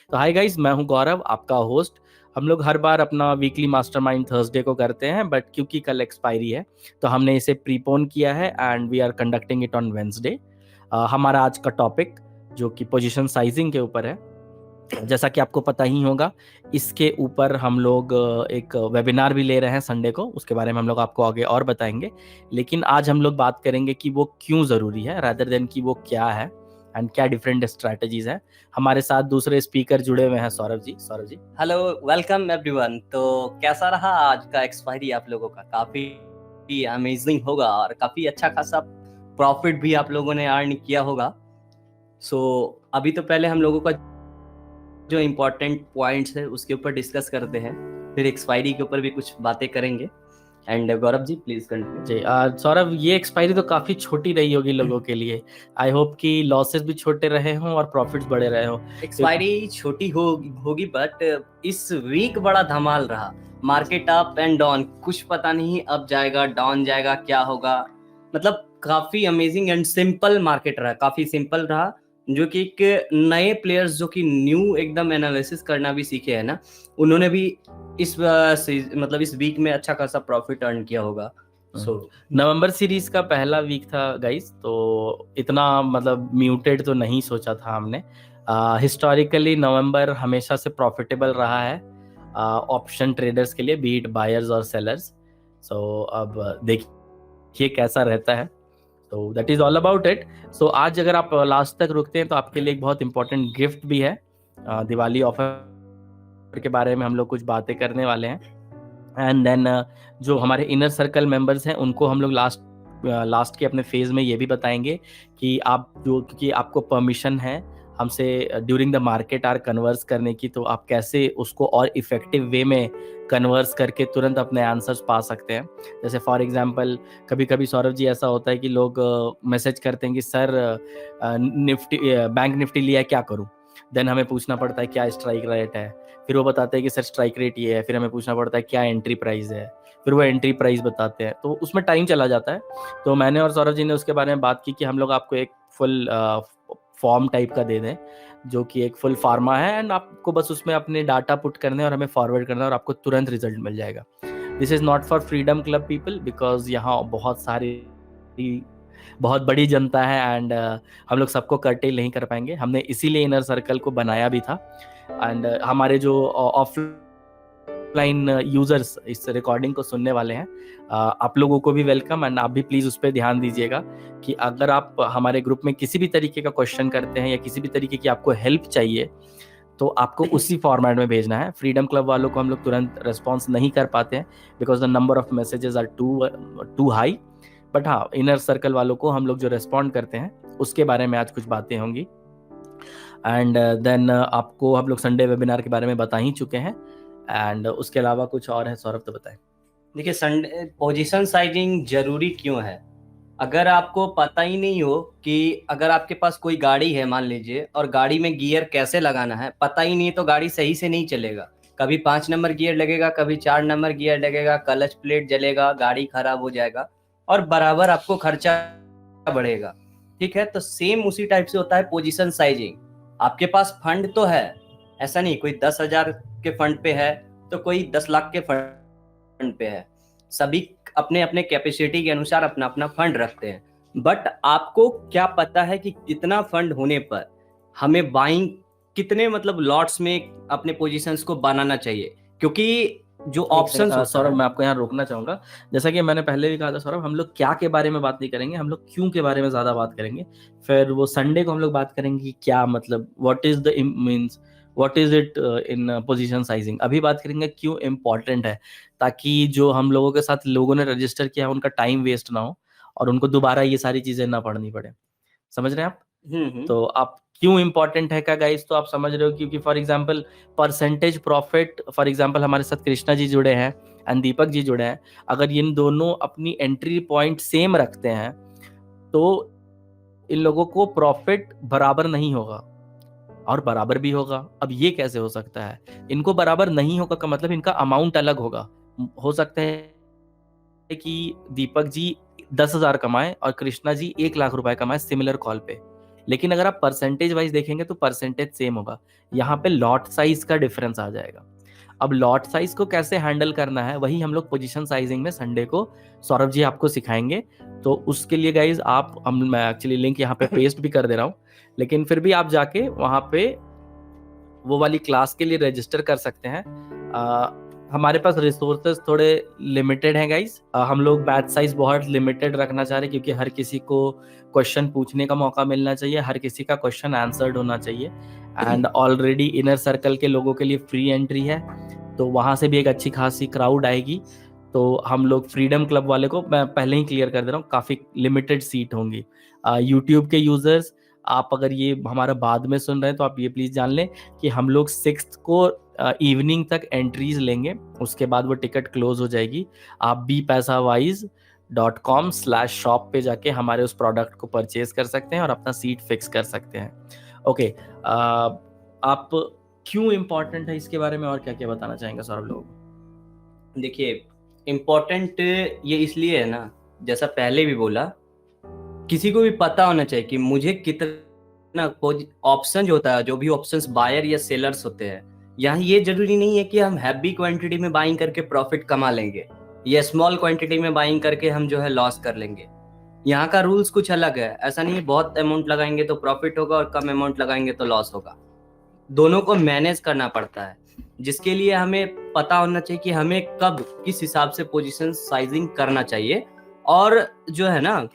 तो hi guys, मैं हूं गौरव, आपका होस्ट। हम लोग हर बार अपना वीकली मास्टरमाइंड थर्सडे को करते हैं, बट क्योंकि कल एक्सपायरी है तो हमने इसे प्रीपोन किया है and we are conducting it on Wednesday. हमारा आज का टॉपिक जो कि पोजीशन साइजिंग के ऊपर है, जैसा कि आपको पता ही होगा, इसके ऊपर हम लोग एक वेबिनार भी ले रहे हैं संडे को। उसके बारे में हम लोग आपको आगे और बताएंगे, लेकिन आज हम लोग बात करेंगे कि वो क्यों ज़रूरी है रादर देन कि वो क्या है एंड क्या डिफरेंट स्ट्रैटेजीज हैं। हमारे साथ दूसरे स्पीकर जुड़े हुए हैं, Saurabh ji. Saurabh ji, hello, welcome everyone. तो कैसा रहा आज का एक्सपायरी आप लोगों का? काफी अमेजिंग होगा और काफी अच्छा खासा प्रॉफिट भी आप लोगों ने अर्न किया होगा। सो अभी तो पहले हम लोगों का जो इम्पोर्टेंट पॉइंट्स है उसके ऊपर डिस्कस करते हैं, फिर एक्सपायरी के ऊपर भी कुछ बातें करेंगे। And Gaurav ji please continue. जी सौरभ, ये एक्सपायरी तो काफ़ी छोटी रही होगी लोगों के लिए। आई होप कि लॉसेस भी छोटे रहे हों और प्रॉफिट्स बड़े रहे हों। एक्सपायरी छोटी होगी बट इस वीक बड़ा धमाल रहा। मार्केट अप एंड डाउन, कुछ पता नहीं अब जाएगा डाउन जाएगा क्या होगा। मतलब काफी अमेजिंग एंड सिंपल मार्केट रहा, काफी सिंपल रहा, जो कि एक नए प्लेयर्स जो कि न्यू एकदम एनालिसिस करना भी सीखे हैं ना, उन्होंने भी इस वीक में अच्छा खासा प्रॉफिट अर्न किया होगा। नवंबर सीरीज का पहला वीक था गाइस, तो इतना मतलब म्यूटेड तो नहीं सोचा था हमने। हिस्टोरिकली नवंबर हमेशा से प्रॉफिटेबल रहा है ऑप्शन ट्रेडर्स के लिए, बीट बायर्स और सेलर्स। सो अब देखिए कैसा रहता है। तो that is all about it. So आज अगर आप लास्ट तक रुकते हैं तो आपके लिए एक बहुत इंपॉर्टेंट गिफ्ट भी है। दिवाली ऑफर के बारे में हम लोग कुछ बातें करने वाले हैं। एंड देन जो हमारे इनर सर्कल मेंबर्स हैं उनको हम लोग लास्ट के अपने फेज में ये भी बताएंगे कि आप जो, क्योंकि आपको परमिशन है हमसे during the market or converse करने की, तो आप कैसे उसको और इफेक्टिव वे में कन्वर्स करके तुरंत अपने आंसर्स पा सकते हैं। जैसे फॉर एग्जांपल, कभी कभी सौरभ जी ऐसा होता है कि लोग मैसेज करते हैं कि सर निफ्टी बैंक निफ्टी लिया है, क्या करूं। देन हमें पूछना पड़ता है क्या स्ट्राइक रेट है, फिर वो बताते हैं कि सर स्ट्राइक रेट ये है, फिर हमें पूछना पड़ता है क्या एंट्री प्राइस है, फिर वो एंट्री प्राइस बताते हैं, तो उसमें टाइम चला जाता है। तो मैंने और सौरभ जी ने उसके बारे में बात की कि हम लोग आपको एक फुल फॉर्म टाइप का दे दें, जो कि एक फुल फार्मा है, एंड आपको बस उसमें अपने डाटा पुट करने और हमें फॉरवर्ड करना और आपको तुरंत रिजल्ट मिल जाएगा। This is not for freedom club people, because यहाँ बहुत बड़ी जनता है एंड हम लोग सबको कर्टेल नहीं कर पाएंगे। हमने इसीलिए इनर सर्कल को बनाया भी था। एंड हमारे जो ऑफलाइन यूजर्स इस रिकॉर्डिंग को सुनने वाले हैं, आप लोगों को भी वेलकम, एंड आप भी प्लीज़ उस पर ध्यान दीजिएगा कि अगर आप हमारे ग्रुप में किसी भी तरीके का क्वेश्चन करते हैं या किसी भी तरीके की आपको हेल्प चाहिए, तो आपको उसी फॉर्मेट में भेजना है। फ्रीडम क्लब वालों को हम लोग तुरंत रेस्पॉन्स नहीं कर पाते हैं because the number of messages are too high. But हाँ, इनर सर्कल वालों को हम लोग जो रेस्पॉन्ड करते हैं उसके बारे में आज कुछ बातें होंगी। एंड देन आपको हम लोग संडे वेबिनार के बारे में बता ही चुके हैं। एंड उसके अलावा कुछ और है, सौरभ तो बताएं। देखिए, संडे पोजीशन साइजिंग जरूरी क्यों है? अगर आपको पता ही नहीं हो कि अगर आपके पास कोई गाड़ी है मान लीजिए, और गाड़ी में गियर कैसे लगाना है पता ही नहीं, तो गाड़ी सही से नहीं चलेगा। कभी 5 नंबर गियर लगेगा, कभी 4 नंबर गियर लगेगा, क्लच प्लेट जलेगा, गाड़ी खराब हो जाएगा और बराबर आपको खर्चा बढ़ेगा। ठीक है, तो सेम उसी टाइप से होता है पोजीशन साइजिंग। आपके पास फंड तो है, ऐसा नहीं कोई 10,000 के फंड पे है तो कोई 10 लाख के फंड पे है। सभी अपने अपने कैपेसिटी के अनुसार अपना अपना फंड रखते हैं। बट आपको क्या पता है कि कितना फंड होने पर हमें बाइंग कितने मतलब लॉट्स में अपने पोजीशंस को बनाना चाहिए? क्योंकि जो ऑप्शंस होता सौरभ, है, मैं आपको यहाँ रोकना चाहूंगा। जैसा कि मैंने पहले भी कहा था सौरभ, हम लोग क्या के बारे में बात नहीं करेंगे, हम लोग क्यों के बारे में ज्यादा बात करेंगे। फिर वो संडे को हम लोग बात करेंगे कि क्या मतलब what is the means, what is it in position sizing. अभी बात करेंगे क्यों इम्पोर्टेंट है, ताकि जो हम लोगों के साथ लोगों ने रजिस्टर किया है उनका टाइम वेस्ट ना हो और उनको दोबारा ये सारी चीजें ना पढ़नी पड़े। समझ रहे हैं आप? तो आप क्यों इंपॉर्टेंट है क्या गाइस, तो आप समझ रहे हो, क्योंकि for example percentage profit, for example हमारे साथ कृष्णा जी जुड़े हैं एंड दीपक जी जुड़े हैं। अगर इन दोनों अपनी एंट्री पॉइंट सेम रखते हैं तो इन लोगों को प्रॉफिट बराबर नहीं होगा और बराबर भी होगा। अब ये कैसे हो सकता है? इनको बराबर नहीं होगा का मतलब इनका अमाउंट अलग होगा। हो सकता है कि दीपक जी 10,000 कमाए और कृष्णा जी 1 लाख रुपए कमाए सिमिलर कॉल पे। लेकिन अगर आप परसेंटेज वाइज देखेंगे तो परसेंटेज सेम होगा। यहाँ पे लॉट साइज का डिफरेंस आ जाएगा। अब लॉट साइज को कैसे हैंडल करना है वही हम लोग पोजीशन साइजिंग में संडे को सौरभ जी आपको सिखाएंगे। तो उसके लिए गाइज मैं एक्चुअली लिंक यहाँ पे पेस्ट भी कर दे रहा हूँ, लेकिन फिर भी आप जाके वहाँ पे वो वाली क्लास के लिए रजिस्टर कर सकते हैं। हमारे पास रिसोर्सेज थोड़े लिमिटेड हैं गाइज। हम लोग बैच साइज बहुत लिमिटेड रखना चाह रहे हैं क्योंकि हर किसी को क्वेश्चन पूछने का मौका मिलना चाहिए, हर किसी का क्वेश्चन आंसर्ड होना चाहिए। एंड ऑलरेडी इनर सर्कल के लोगों के लिए फ्री एंट्री है, तो वहाँ से भी एक अच्छी खासी क्राउड आएगी। तो हम लोग फ्रीडम क्लब वाले को मैं पहले ही क्लियर कर दे रहा हूँ, काफ़ी लिमिटेड सीट होंगी। यूट्यूब के यूजर्स आप अगर ये हमारा बाद में सुन रहे हैं तो आप ये प्लीज़ जान लें कि हम लोग 6 को इवनिंग तक एंट्रीज लेंगे, उसके बाद वो टिकट क्लोज हो जाएगी। आप bpaisawise.com/shop पे जाके हमारे उस प्रोडक्ट को परचेज कर सकते हैं और अपना सीट फिक्स कर सकते हैं। ओके, आप क्यों इम्पोर्टेंट है इसके बारे में और क्या क्या बताना चाहेंगे सौरभ लोग? देखिए, इम्पोर्टेंट ये इसलिए है ना, जैसा पहले भी बोला, किसी को भी पता होना चाहिए कि मुझे कितना ऑप्शन जो होता है, जो भी ऑप्शंस बायर या सेलर्स होते हैं, यहाँ ये जरूरी नहीं है कि हम हैवी क्वांटिटी में बाइंग करके प्रॉफिट कमा लेंगे या स्मॉल क्वांटिटी में बाइंग करके हम जो है लॉस कर लेंगे। यहाँ का रूल्स कुछ अलग है। ऐसा नहीं है बहुत अमाउंट लगाएंगे तो प्रॉफिट होगा और कम अमाउंट लगाएंगे तो लॉस होगा। दोनों को मैनेज करना पड़ता है, जिसके लिए हमें पता होना चाहिए कि हमें कब किस हिसाब से पोजीशन साइजिंग करना चाहिए। और जो है ना,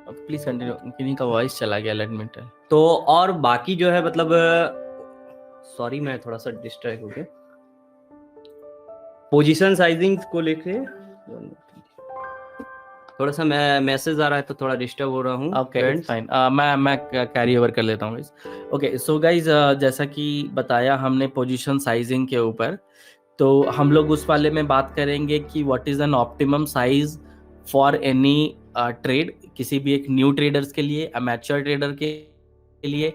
प्लीज कंटिन्यू, किन्हीं का वॉइस चला गया, लेट मी टेल। तो और बाकी जो है मतलब, सॉरी मैं थोड़ा सा डिस्ट्रैक्ट हो गया। पोजीशन साइजिंग को लेके थोड़ा सा मैसेज आ रहा है तो थोड़ा डिस्टर्ब हो रहा हूँ। ओके, फाइन, मैं कैरी ओवर कर लेता हूँ। ओके, सो गाइज, जैसा कि बताया हमने पोजीशन साइजिंग के ऊपर, तो हम लोग उस वाले में बात करेंगे कि what is an optimum size for any trade, किसी भी एक न्यू ट्रेडर्स के लिए, अमेच्योर ट्रेडर के लिए,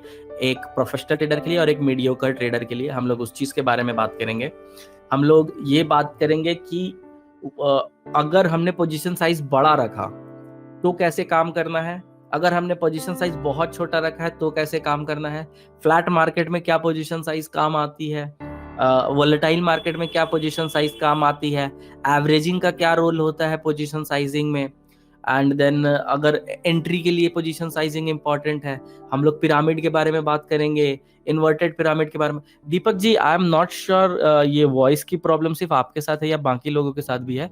एक प्रोफेशनल ट्रेडर के लिए और एक मीडियोकर ट्रेडर के लिए। हम लोग उस चीज़ के बारे में बात करेंगे। हम लोग ये बात करेंगे कि अगर हमने पोजीशन साइज बड़ा रखा तो कैसे काम करना है, अगर हमने पोजीशन साइज बहुत छोटा रखा है तो कैसे काम करना है, फ्लैट मार्केट में क्या पोजीशन साइज काम आती है, वोलेटाइल मार्केट में क्या पोजीशन साइज काम आती है, एवरेजिंग का क्या रोल होता है पोजीशन साइजिंग में, एंड देन अगर एंट्री के लिए पोजीशन साइजिंग इंपॉर्टेंट है। हम लोग पिरामिड के बारे में बात करेंगे, इन्वर्टेड पिरामिड के बारे में। दीपक ji, I am not sure ये वॉइस की प्रॉब्लम सिर्फ आपके साथ है या बाकी लोगों के साथ भी है।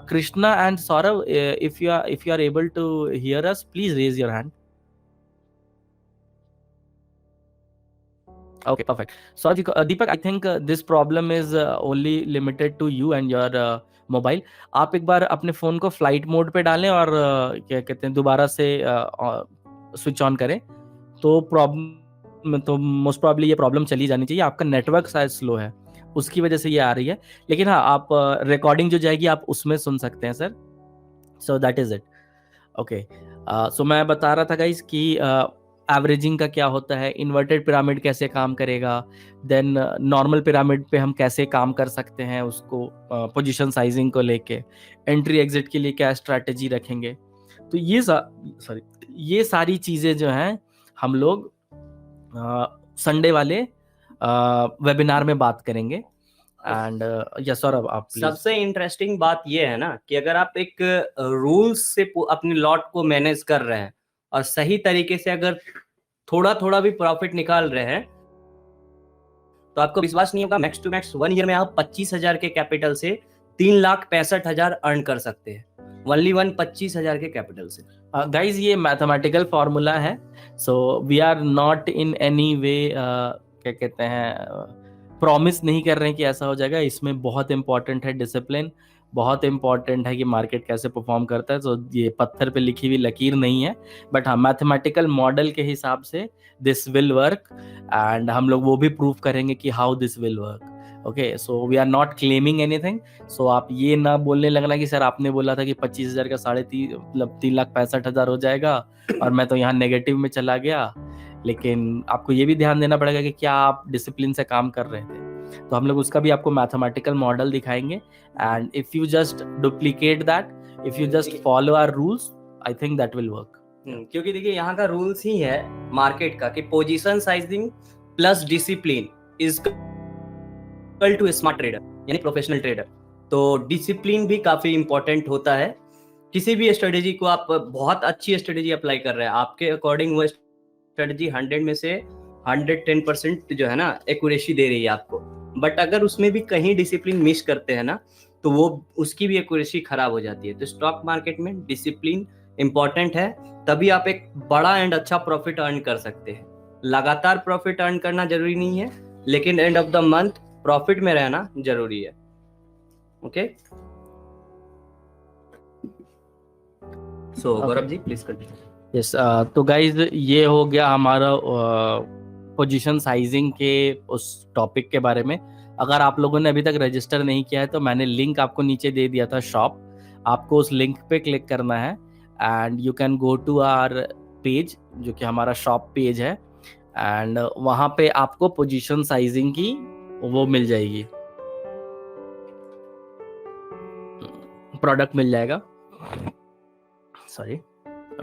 Krishna and Saurabh, if you are able to hear us, please raise your hand. Okay, perfect. So Deepak, I think this problem is only limited to you and your mobile. आप एक बार अपने फ़ोन को फ्लाइट मोड पे डालें और क्या कहते हैं दोबारा से स्विच ऑन करें, तो मोस्ट प्रॉब्ली ये प्रॉब्लम चली जानी चाहिए। आपका नेटवर्क शायद स्लो है, उसकी वजह से ये आ रही है। लेकिन हाँ, आप रिकॉर्डिंग जो जाएगी आप उसमें सुन सकते हैं sir. So that is it. Okay, so मैं बता रहा था गाइस कि एवरेजिंग का क्या होता है, इन्वर्टेड पिरामिड कैसे काम करेगा, देन नॉर्मल पिरामिड पे हम कैसे काम कर सकते हैं उसको पोजीशन साइजिंग को लेके, एंट्री एग्जिट के लिए क्या स्ट्रैटेजी रखेंगे। तो ये सारी चीज़ें जो हैं हम लोग संडे वाले वेबिनार में बात करेंगे। एंड यस सौरभ, आप सबसे इंटरेस्टिंग बात ये है ना कि अगर आप एक रूल्स से अपने लॉट को मैनेज कर रहे हैं और सही तरीके से अगर थोड़ा थोड़ा भी प्रॉफिट निकाल रहे हैं, तो आपको विश्वास नहीं होगा, मैक्स टू मैक्स 1 ईयर में आप 25,000 के कैपिटल से 3,65,000 अर्न कर सकते हैं। ओनली 25,000 के कैपिटल से। गाइज, ये मैथमेटिकल फॉर्मूला है, so we are not in any way क्या कहते हैं प्रॉमिस नहीं कर रहे हैं कि ऐसा हो जाएगा। इसमें बहुत इंपॉर्टेंट है डिसिप्लिन, बहुत इंपॉर्टेंट है कि मार्केट कैसे परफॉर्म करता है। तो ये पत्थर पे लिखी हुई लकीर नहीं है, बट हाँ मैथमेटिकल मॉडल के हिसाब से दिस विल वर्क, एंड हम लोग वो भी प्रूव करेंगे कि how this will work. Okay, so we are not claiming anything. So आप ये ना बोलने लगना कि सर आपने बोला था कि 25,000 का 3,65,000 हो जाएगा और मैं तो यहाँ नेगेटिव में चला गया। लेकिन आपको ये भी ध्यान देना पड़ेगा कि क्या आप डिसिप्लिन से काम कर रहे थे। तो हम लोग उसका भी आपको मैथमेटिकल मॉडल दिखाएंगे, and if you just duplicate that, if you just follow our rules, I think that will work. क्योंकि देखिए यहाँ का रूल्स ही है मार्केट का कि position sizing plus discipline is equal to smart trader यानी प्रोफेशनल ट्रेडर। तो डिसिप्लिन भी काफी इंपॉर्टेंट होता है। किसी भी स्ट्रेटेजी को आप बहुत अच्छी स्ट्रेटेजी अप्लाई कर रहे हैं, आपके अकॉर्डिंग वो स्ट्रेटेजी 100 में से 110% जो है ना एक्यूरेसी दे रही है आपको, बट अगर उसमें भी कहीं डिसिप्लिन मिस करते हैं ना तो वो उसकी भी एक्यूरेसी खराब हो जाती है। तो स्टॉक मार्केट में डिसिप्लिन इंपॉर्टेंट है, तभी आप एक बड़ा एंड अच्छा प्रॉफिट अर्न कर सकते हैं। लगातार प्रॉफिट अर्न करना जरूरी नहीं है, लेकिन end of the month profit में रहना जरूरी है। Okay, so Gaurav ji please continue. Yes, तो गाइज ये हो गया हमारा पोजीशन साइजिंग के उस टॉपिक के बारे में। अगर आप लोगों ने अभी तक रजिस्टर नहीं किया है तो मैंने लिंक आपको नीचे दे दिया था शॉप, आपको उस लिंक पे क्लिक करना है and you can go to our page जो कि हमारा शॉप पेज है, एंड वहाँ पे आपको पोजीशन साइजिंग की वो मिल जाएगी, प्रोडक्ट मिल जाएगा। Sorry,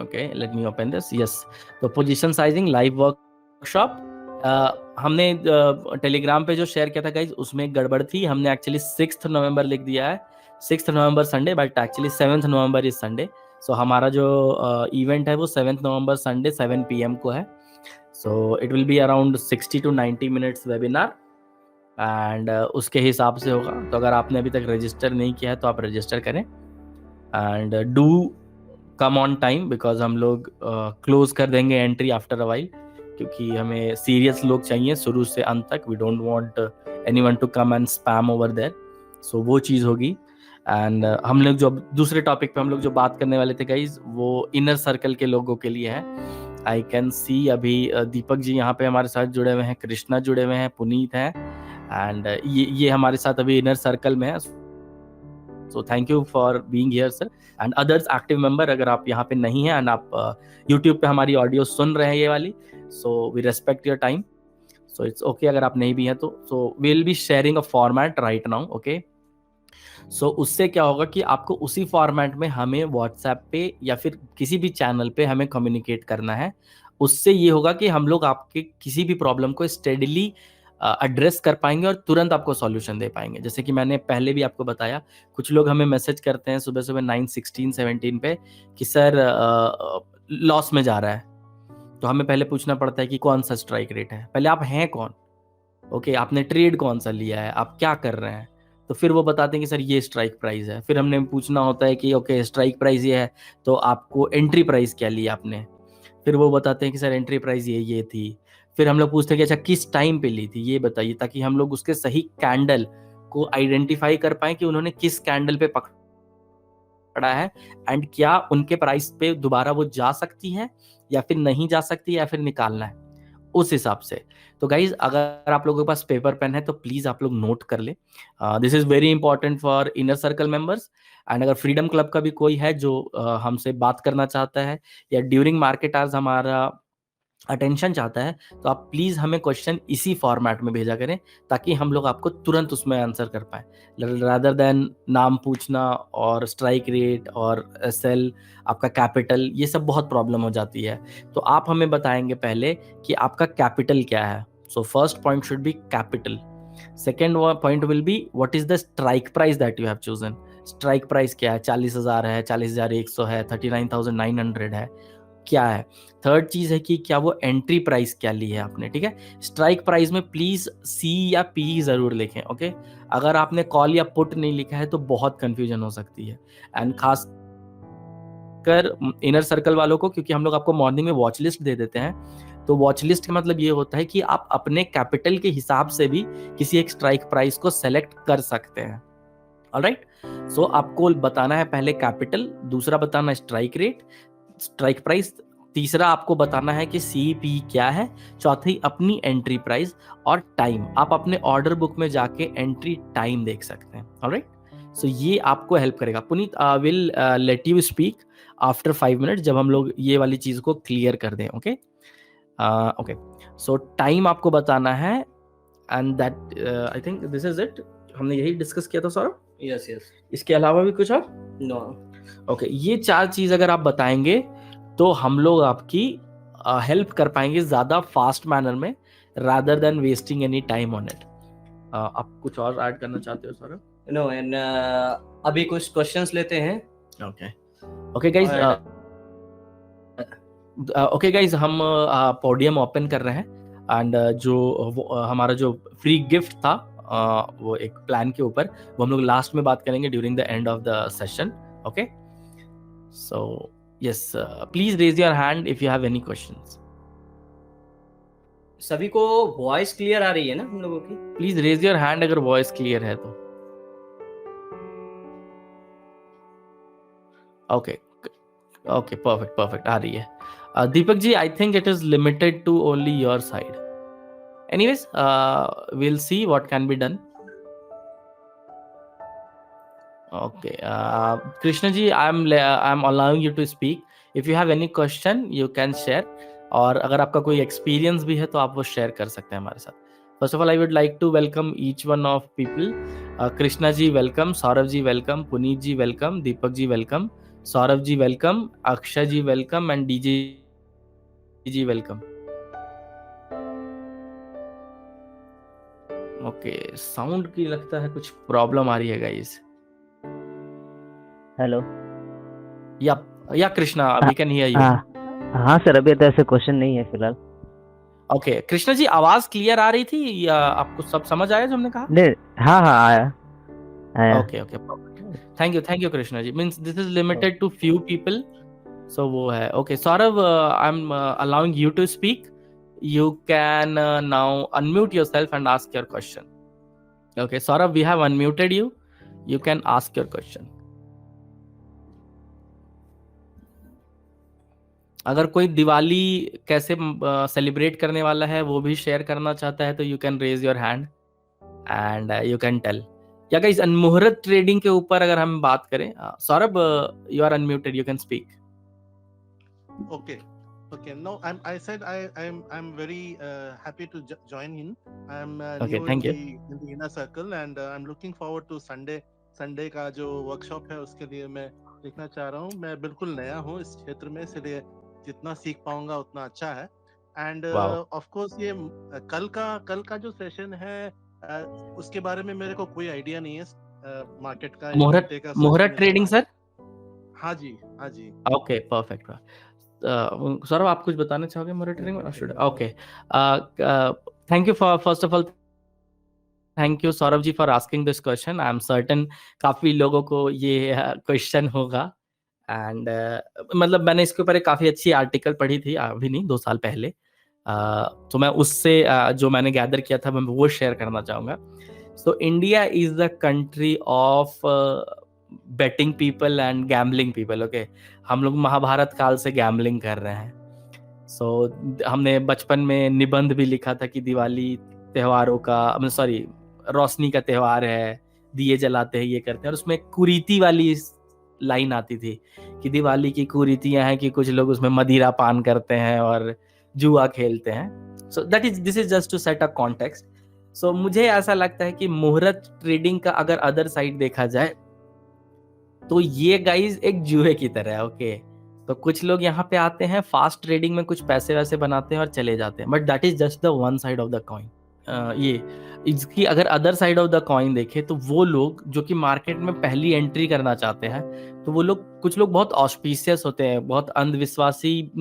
okay let me open this. Yes, तो पोजीशन साइजिंग लाइव वर्कशॉप हमने टेलीग्राम पे जो शेयर किया था गाइज उसमें एक गड़बड़ थी, हमने एक्चुअली 6 नवंबर लिख दिया है, 6 नवंबर Sunday, but actually 7 November is Sunday. So हमारा जो इवेंट है वो 7 नवंबर संडे 7 PM को है। So it will be around 60 to 90 minutes webinar and उसके हिसाब से होगा। तो अगर आपने अभी तक रजिस्टर नहीं किया है तो आप रजिस्टर करें and do come on time, because हम लोग क्लोज कर देंगे एंट्री आफ्टर अ वाइल, क्योंकि हमें सीरियस लोग चाहिए शुरू से अंत तक। We don't want anyone to come and spam over there. So वो चीज़ होगी। एंड हम लोग जो दूसरे टॉपिक पे हम लोग जो बात करने वाले थे गाइज वो इनर सर्कल के लोगों के लिए है। आई कैन सी अभी दीपक जी यहाँ पे हमारे साथ जुड़े हुए हैं, कृष्णा जुड़े हुए हैं, पुनीत हैं, एंड ये हमारे साथ अभी इनर सर्कल में है। So thank you for being here sir and others active member. अगर आप यहाँ पे नहीं हैं एंड आप यूट्यूब पे हमारी ऑडियो सुन रहे हैं ये वाली, so we respect your time, so it's okay अगर आप नहीं भी हैं तो। So we will be sharing a format right now, okay. So उससे क्या होगा कि आपको उसी फॉर्मेट में हमें व्हाट्सएप पे या फिर किसी भी चैनल पे हमें कम्युनिकेट करना है। उससे ये होगा कि हम लोग आपके किसी भी प्रॉब्लम को स्टेडली एड्रेस कर पाएंगे और तुरंत आपको सॉल्यूशन दे पाएंगे। जैसे कि मैंने पहले भी आपको बताया, कुछ लोग हमें मैसेज करते हैं सुबह सुबह 9, 16, 17 पे कि सर लॉस में जा रहा है, तो हमें पहले पूछना पड़ता है कि कौन सा स्ट्राइक रेट है, पहले आप हैं कौन, ओके आपने ट्रेड कौन सा लिया है, आप क्या कर रहे हैं, तो फिर वो बताते हैं कि सर ये स्ट्राइक प्राइस है। फिर हमने पूछना होता है कि ओके स्ट्राइक प्राइस ये है, तो आपको एंट्री प्राइस क्या लिया आपने, फिर वो बताते हैं कि सर एंट्री प्राइस ये थी। फिर हम लोग पूछते हैं कि अच्छा किस टाइम पे ली थी ये बताइए, ताकि हम लोग उसके सही कैंडल को आइडेंटिफाई कर पाए कि उन्होंने किस कैंडल पे पकड़ा है एंड क्या उनके प्राइस पे दोबारा वो जा सकती है या फिर नहीं जा सकती या फिर निकालना है उस हिसाब से। तो गाइज अगर आप लोगों के पास पेपर पेन है तो प्लीज आप लोग नोट कर ले, this is very important for inner circle members. And अगर फ्रीडम क्लब का भी कोई है जो हमसे बात करना चाहता है या ड्यूरिंग मार्केट आवर्स हमारा अटेंशन चाहता है, तो आप प्लीज़ हमें क्वेश्चन इसी फॉर्मेट में भेजा करें ताकि हम लोग आपको तुरंत उसमें आंसर कर पाएँ, रादर देन नाम पूछना और स्ट्राइक रेट और सेल आपका कैपिटल, ये सब बहुत प्रॉब्लम हो जाती है। तो आप हमें बताएंगे पहले कि आपका कैपिटल क्या है। So first point should be capital, second point will be what is the strike price that you have chosen. Strike price क्या है, 40,000 है, 40,100 है, 39,900 है, क्या है। थर्ड चीज है कि क्या वो एंट्री प्राइस क्या ली है आपने, ठीक है। स्ट्राइक प्राइस में प्लीज सी या पी जरूर लिखें, ओके। अगर आपने कॉल या पुट नहीं लिखा है तो बहुत कंफ्यूजन हो सकती है, एंड खास कर इनर सर्कल वालों को, क्योंकि हम लोग आपको मॉर्निंग में वॉच लिस्ट दे देते हैं। तो वॉच लिस्ट का मतलब ये होता है कि आप अपने कैपिटल के हिसाब से भी किसी एक स्ट्राइक प्राइस को सेलेक्ट कर सकते हैं, ऑलराइट। सो आपको बताना है पहले कैपिटल, दूसरा बताना स्ट्राइक रेट, स्ट्राइक प्राइस, तीसरा आपको बताना है कि सीपी क्या है, चौथी अपनी एंट्री प्राइस और टाइम। आप अपने ऑर्डर बुक में जाके एंट्री टाइम देख सकते हैं, ऑलराइट। सो ये आपको हेल्प करेगा। Puneet will let you speak after 5 minute जब हम लोग ये वाली चीज को क्लियर कर दें, ओके ओके। सो टाइम आपको बताना है and that I think this is it. हमने यही डिस्कस किया था सौरभ। यस यस, इसके अलावा भी कुछ और? नो। ओके, ये 4 चीज अगर आप बताएंगे तो हम लोग आपकी हेल्प कर पाएंगे ज़्यादा फास्ट मैनर में, rather than wasting any time on it. आप कुछ और ऐड करना चाहते हो सौरभ? नो, एंड अभी कुछ क्वेश्चंस लेते हैं। ओके गाइज, ओके गाइज, हम पोडियम ओपन कर रहे हैं एंड हमारा जो फ्री गिफ्ट था वो एक प्लान के ऊपर, वो हम लोग लास्ट में बात करेंगे during the end of the session. Okay, so yes, please raise your hand if you have any questions. सभी को वॉइस क्लियर आ रही है ना हम लोगों की? प्लीज रेज योर हैंड अगर वॉइस क्लियर है तो। ओके ओके, परफेक्ट आ रही है। Deepak ji, I think it is limited to only your side. Anyways, we'll see what can be done. Okay, Krishna ji, I'm allowing you to speak. If you have any question, you can share. और अगर आपका कोई experience भी है तो आप वो share कर सकते हैं हमारे साथ। First of all, I would like to welcome each one of people. Krishna ji welcome, Saurabh ji welcome, Puneet ji welcome, Deepak ji welcome, Saurabh ji welcome, Akshay ji welcome and DJ ji welcome. Okay, sound की लगता है कुछ प्रॉब्लम आ रही है गाइस। हेलो, या कृष्णा, अभी कैन हियर यू? हाँ सर, अभी तो ऐसे क्वेश्चन नहीं है फिलहाल। ओके, कृष्णा जी, आवाज क्लियर आ रही थी या आपको सब समझ आया जो हमने कहा? नहीं, हाँ आया। Okay, thank you Krishna ji. Means this is limited to few people, so वो है। Okay Saurabh, I am allowing you to speak. You can now unmute yourself and ask your question. Okay, Saurabh, we have unmuted you. You can ask your question. अगर कोई दिवाली कैसे celebrate करने वाला है वो भी शेयर करना चाहता है तो you can raise your hand and you can tell. Yeah guys, muhurat trading के ऊपर अगर हम बात करें, Saurabh, you are unmuted, you can speak. Okay. No, I said I'm very happy to join in. I'm Okay, new thank you. in the inner circle, and I'm looking forward to Sunday का जो workshop है उसके लिए मैं लिखना चाह रहा हूँ। मैं बिल्कुल नया हूँ इस क्षेत्र में, इसलिए जितना सीख पाऊंगा उतना अच्छा है। एंड ऑफ कोर्स ये कल का जो सेशन है उसके बारे में मेरे को कोई आइडिया नहीं है मार्केट का। मुहूर्त ट्रेडिंग सर? हाँ जी। Okay, perfect. सौरभ, आप कुछ बताना चाहोगे मॉनिटरिंग में? Okay, thank you for, first of all thank you Saurabh ji for asking this question. I am certain काफ़ी लोगों को ये क्वेश्चन होगा एंड मतलब मैंने इसके ऊपर एक काफ़ी अच्छी आर्टिकल पढ़ी थी, अभी नहीं 2 साल पहले, तो मैं उससे जो मैंने गैदर किया था मैं वो शेयर करना चाहूँगा। So India is the country of betting people and gambling people. Okay, हम लोग महाभारत काल से गैम्बलिंग कर रहे हैं। सो हमने बचपन में निबंध भी लिखा था कि दिवाली त्योहारों का, सॉरी, रोशनी का त्योहार है, दिए जलाते हैं, ये करते हैं, और उसमें कुरीति वाली लाइन आती थी कि दिवाली की कुरीतियां हैं कि कुछ लोग उसमें मदिरा पान करते हैं और जुआ खेलते हैं। So this is just to set a context. So मुझे ऐसा लगता है कि मुहूर्त ट्रेडिंग का अगर अदर साइड देखा जाए तो ये गाइज एक जुए की तरह है। ओके, तो कुछ लोग यहाँ पे आते हैं, फास्ट ट्रेडिंग में कुछ पैसे वैसे बनाते हैं और चले जाते हैं, but that is just the one side of the coin. ये इसकी अगर other side of the coin देखें तो वो लोग जो कि मार्केट में पहली एंट्री करना चाहते हैं, तो वो लोग, कुछ लोग बहुत ऑस्पिशियस होते हैं, बहुत अंधविश्वासी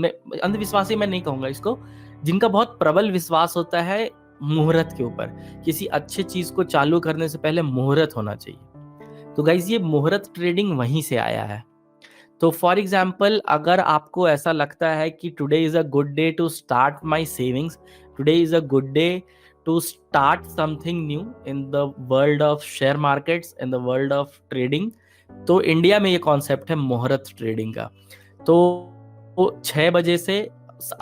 मैं नहीं कहूँगा इसको, जिनका बहुत प्रबल विश्वास होता है मुहूर्त के ऊपर। किसी अच्छे चीज को चालू करने से पहले मुहूर्त होना चाहिए। तो गाइज, ये मुहूर्त ट्रेडिंग वहीं से आया है। तो फॉर एग्जाम्पल, अगर आपको ऐसा लगता है कि today is a good day to start my savings, today is a good day to start something new in the world of share markets, in the world of trading, तो India में ये concept है मुहूर्त trading का। तो 6 बजे से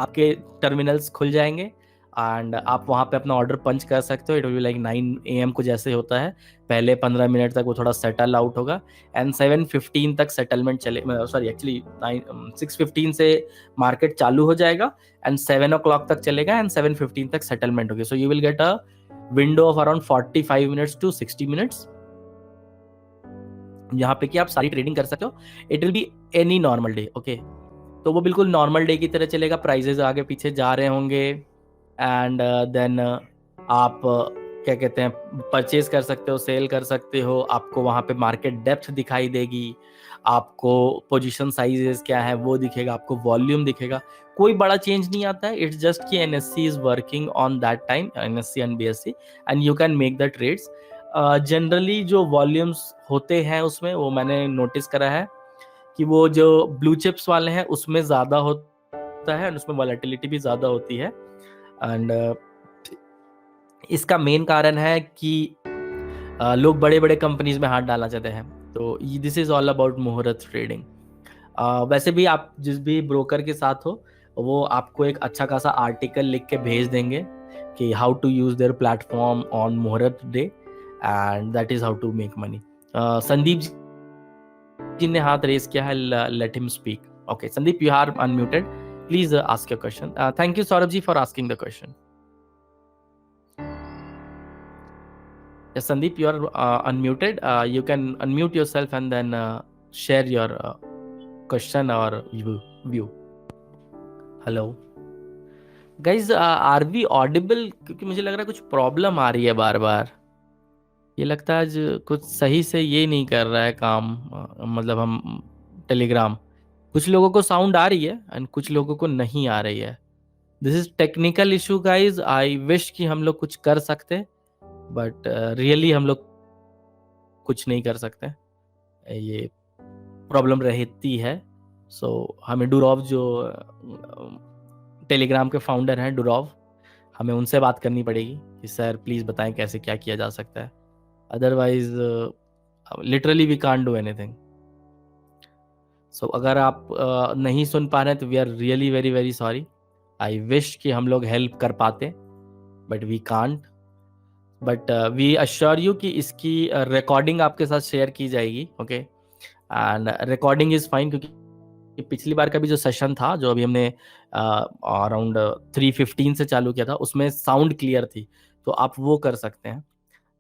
आपके टर्मिनल्स खुल जाएंगे एंड आप वहाँ पे अपना ऑर्डर पंच कर सकते हो। It will be like 9 AM को जैसे होता है, पहले 15 मिनट तक वो थोड़ा सेटल आउट होगा एंड 7:15 तक सेटलमेंट चले, सॉरी एक्चुअली 6:15 से मार्केट चालू हो जाएगा एंड 7 o'clock तक चलेगा एंड 7:15 तक सेटलमेंट होगी। So you will get a window of around 45 minutes to 60 minutes यहाँ पे कि आप सारी ट्रेडिंग कर सकते हो। It will be any normal day. Okay, तो वो बिल्कुल नॉर्मल डे की तरह चलेगा, प्राइजेज आगे पीछे जा रहे होंगे एंड देन आप क्या कहते हैं परचेज कर सकते हो, सेल कर सकते हो, आपको वहाँ पे मार्केट डेप्थ दिखाई देगी, आपको पोजीशन साइजेस क्या है वो दिखेगा, आपको वॉल्यूम दिखेगा, कोई बड़ा चेंज नहीं आता है। इट्स जस्ट कि NSC is working on that time, NSC and BSC, and you can make the trades. Generally जो वॉल्यूम्स होते हैं उसमें, वो मैंने नोटिस करा है कि वो जो ब्लू चिप्स वाले हैं उसमें ज़्यादा होता है, उसमें वॉलेटिलिटी भी ज़्यादा होती है। एंड इसका मेन कारण है कि लोग बड़े बड़े कंपनीज में हाथ डालना चाहते हैं। तो दिस इज़ ऑल अबाउट मुहूर्त ट्रेडिंग। वैसे भी आप जिस भी ब्रोकर के साथ हो वो आपको एक अच्छा खासा आर्टिकल लिख के भेज देंगे कि how to use their platform on Muhurat day, and that is how to make money. Sandeep ji ने हाथ रेस किया है, let him speak. Okay Sandeep, you are unmuted, please ask your question. Thank you Saurabh ji for asking the question. Yes, Sandeep, you are unmuted. You can unmute yourself and then share your question or view. Hello, guys. Are we audible? क्योंकि मुझे लग रहा है कुछ problem आ रही है बार बार। ये लगता है आज कुछ सही से ये नहीं कर रहा है काम। मतलब हम टेलीग्राम, कुछ लोगों को साउंड आ रही है एंड कुछ लोगों को नहीं आ रही है। This is technical issue guys. I wish कि हम लोग कुछ कर सकते, बट रियली हम लोग कुछ नहीं कर सकते, ये प्रॉब्लम रहती है। सो हमें डुरॉव जो टेलीग्राम के फाउंडर हैं डुरॉव, हमें उनसे बात करनी पड़ेगी कि सर प्लीज़ बताएं कैसे क्या किया जा सकता है, otherwise literally we can't do anything. So अगर आप नहीं सुन पा रहे हैं तो we are really very very sorry. I wish कि हम लोग हेल्प कर पाते, but we can't. But we assure you कि इसकी रिकॉर्डिंग आपके साथ शेयर की जाएगी। Okay, and recording is fine, क्योंकि पिछली बार का भी जो सेशन था जो अभी हमने अराउंड 3:15 से चालू किया था, उसमें साउंड क्लियर थी, तो आप वो कर सकते हैं।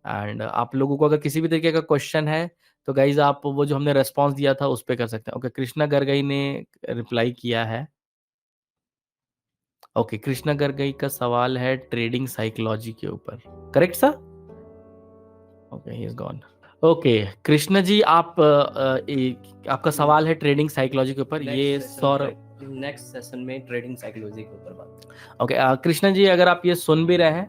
एंड आप लोगों को अगर किसी भी तरीके का क्वेश्चन है तो गाइज आप वो जो हमने रेस्पॉन्स दिया था उस पर कर सकते हैं। ओके, कृष्णा गर्गई ने रिप्लाई किया है। ओके, कृष्णा गर्गई का सवाल है ट्रेडिंग साइकोलॉजी के ऊपर, correct sir? Okay, he is gone. Okay Krishna ji, आप आपका सवाल है ट्रेडिंग साइकोलॉजी के ऊपर। ये सौरभ नेक्स्ट सेशन में ट्रेडिंग साइकोलॉजी के ऊपर बात। ओके कृष्णा जी, अगर आप ये सुन भी रहे हैं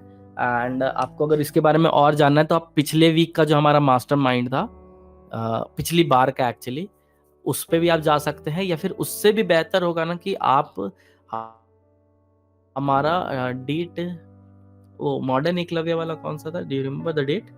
एंड आपको अगर इसके बारे में और जानना है तो आप पिछले वीक का जो हमारा मास्टरमाइंड था, पिछली बार का एक्चुअली, उस पे भी आप जा सकते हैं, या फिर उससे भी बेहतर होगा ना कि आप हमारा डेट, वो मॉडर्न एकलव्य वाला कौन सा था, do you remember the date?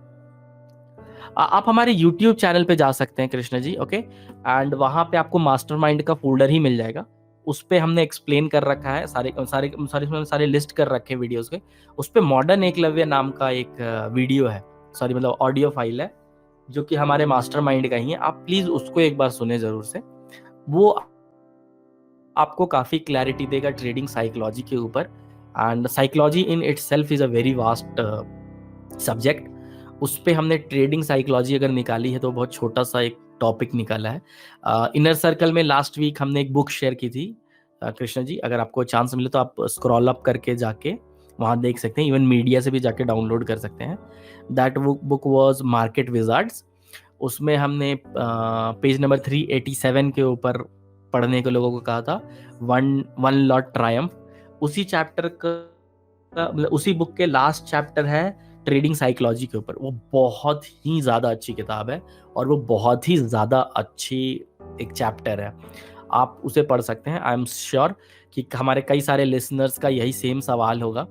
आप हमारे YouTube चैनल पे जा सकते हैं कृष्णा जी। ओके, एंड वहां पे आपको मास्टरमाइंड का फोल्डर ही मिल जाएगा। उस पे हमने एक्सप्लेन कर रखा है, सारे लिस्ट कर रखे वीडियोस के। उस पे मॉडर्न एकलव्य नाम का एक वीडियो है, सॉरी मतलब ऑडियो फाइल है, जो कि हमारे मास्टरमाइंड का ही है। आप प्लीज उसको एक बार सुने जरूर से, वो आपको काफी क्लैरिटी देगा ट्रेडिंग साइकोलॉजी के ऊपर। And psychology in itself is a very vast subject. उस पे हमने ट्रेडिंग साइकोलॉजी अगर निकाली है तो बहुत छोटा सा एक टॉपिक निकाला है। इनर सर्कल में लास्ट वीक हमने एक बुक शेयर की थी कृष्णा जी, अगर आपको चांस मिले तो आप स्क्रॉल अप करके जाके वहाँ देख सकते हैं, इवन मीडिया से भी जाके डाउनलोड कर सकते हैं। That book was market Wizards. उसमें हमने पेज नंबर 387 के ऊपर पढ़ने के लोगों को कहा था वन लॉट ट्रायम्फ। उसी चैप्टर का मतलब उसी बुक के लास्ट चैप्टर है ट्रेडिंग साइकोलॉजी के ऊपर। वो बहुत ही ज़्यादा अच्छी किताब है और वो बहुत ही ज़्यादा अच्छी एक चैप्टर है, आप उसे पढ़ सकते हैं। आई एम श्योर कि हमारे कई सारे लिसनर्स का यही सेम सवाल होगा।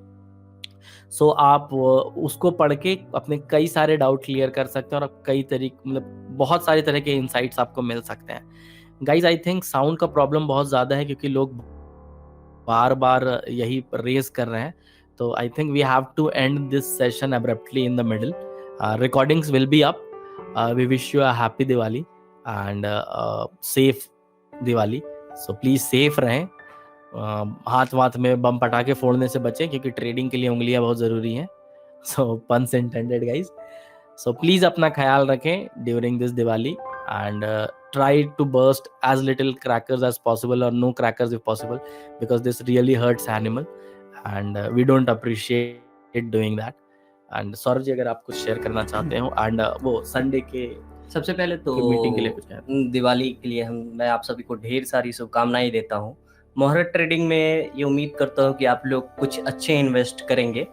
सो आप उसको पढ़ के अपने कई सारे डाउट क्लियर कर सकते हैं और कई तरीके मतलब बहुत सारे तरह के इंसाइट्स आपको मिल सकते हैं। गाइज आई थिंक साउंड का प्रॉब्लम बहुत ज़्यादा है क्योंकि लोग बार बार यही रेज कर रहे हैं, तो I think we have to end this session abruptly in the middle. Recordings will be up. We wish you a happy Diwali and safe Diwali. So please safe रहें, हाथ वाथ में बम पटाखे फोड़ने से बचें क्योंकि ट्रेडिंग के लिए उंगलियां बहुत ज़रूरी हैं। सो puns intended guys. So please अपना ख्याल रखें during this Diwali and try to burst as little crackers as possible or no crackers if possible, because this really hurts animal and we don't appreciate doing that. And Saurabh ji अगर आप कुछ share करना चाहते हो and वो संडे के सबसे पहले तो मीटिंग के लिए कुछ है? दिवाली के लिए मैं आप सभी को ढेर सारी शुभकामनाएं देता हूँ। मुहूर्त ट्रेडिंग में ये उम्मीद करता हूँ कि आप लोग कुछ अच्छे इन्वेस्ट करेंगे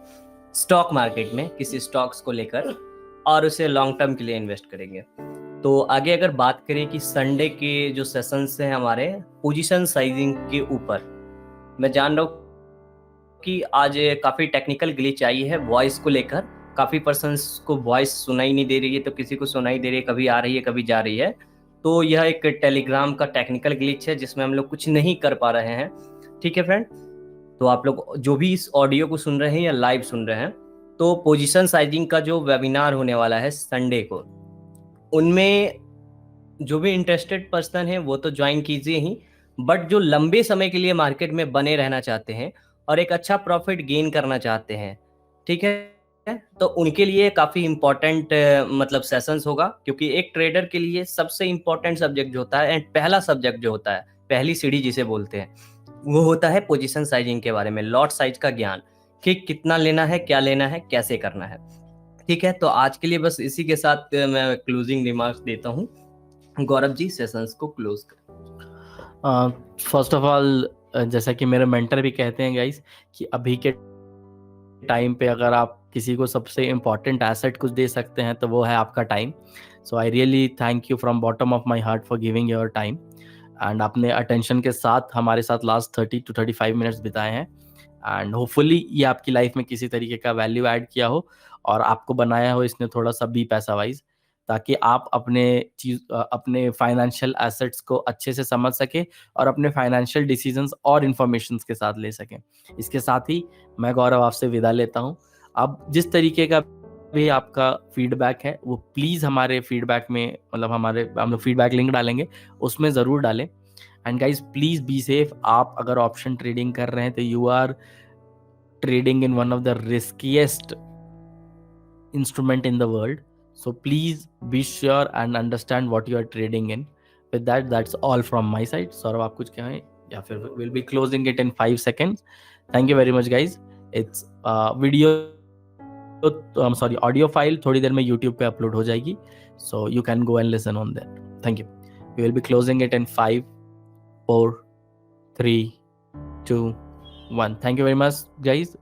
स्टॉक मार्केट में, किसी स्टॉक्स को लेकर, और उसे लॉन्ग टर्म के लिए इन्वेस्ट करेंगे। तो आगे अगर बात करें कि संडे के जो सेशंस हैं हमारे पोजीशन साइजिंग के ऊपर, मैं जान रहा हूँ कि आज काफ़ी टेक्निकल ग्लिच आई है वॉइस को लेकर। काफ़ी पर्सन्स को वॉइस सुनाई नहीं दे रही है, तो किसी को सुनाई दे रही है, कभी आ रही है कभी जा रही है। तो यह एक टेलीग्राम का टेक्निकल ग्लिच है जिसमें हम लोग कुछ नहीं कर पा रहे हैं। ठीक है फ्रेंड, तो आप लोग जो भी इस ऑडियो को सुन रहे हैं या लाइव सुन रहे हैं, तो पोजीशन साइजिंग का जो वेबिनार होने वाला है संडे को, उनमें जो भी इंटरेस्टेड पर्सन है वो तो ज्वाइन कीजिए ही, बट जो लंबे समय के लिए मार्केट में बने रहना चाहते हैं और एक अच्छा प्रॉफिट गेन करना चाहते हैं, ठीक है, तो उनके लिए काफ़ी इम्पोर्टेंट मतलब सेशंस होगा। क्योंकि एक ट्रेडर के लिए सबसे इम्पोर्टेंट सब्जेक्ट जो होता है एंड पहला सब्जेक्ट जो होता है, पहली सीढ़ी जिसे बोलते हैं, वो होता है पोजीशन साइजिंग के बारे में, लॉट साइज का ज्ञान, कि कितना लेना है, क्या लेना है, कैसे करना है। ठीक है, तो आज के लिए बस इसी के साथ मैं क्लोजिंग रिमार्क्स देता हूँ। गौरव जी सेशंस को क्लोज कर। फर्स्ट ऑफ ऑल, जैसा कि मेरे मेंटर भी कहते हैं गाइस, कि अभी के टाइम पे अगर आप किसी को सबसे इम्पॉर्टेंट एसेट कुछ दे सकते हैं तो वो है आपका time. So I really thank you from bottom of my heart for giving your time, and आपने अटेंशन के साथ हमारे साथ लास्ट 30 to 35 मिनट्स बिताए हैं, एंड होपफुली ये आपकी लाइफ में किसी तरीके का वैल्यू ऐड किया हो और आपको बनाया हो इसने थोड़ा सा भी पैसा वाइज, ताकि आप अपने फाइनेंशियल एसेट्स को अच्छे से समझ सके और अपने फाइनेंशियल डिसीजंस और इन्फॉर्मेशंस के साथ ले सकें। इसके साथ ही मैं गौरव आपसे विदा लेता हूँ। अब जिस तरीके का भी आपका फीडबैक है वो प्लीज़ हमारे फीडबैक में, मतलब हम लोग फीडबैक लिंक डालेंगे, उसमें ज़रूर डालें। And guys please be safe. आप अगर ऑप्शन ट्रेडिंग कर रहे हैं तो you are trading in one of the riskiest instrument in the world, so please be sure and understand what you are trading in. With that, that's all from my side. Saurabh आप कुछ कहें या फिर we'll be closing it in 5 seconds. Thank you very much guys. It's audio file थोड़ी देर में YouTube पे upload हो जाएगी, so you can go and listen on that. Thank you. We will be closing it in 5, 4, 3, 2, 1. Thank you very much guys.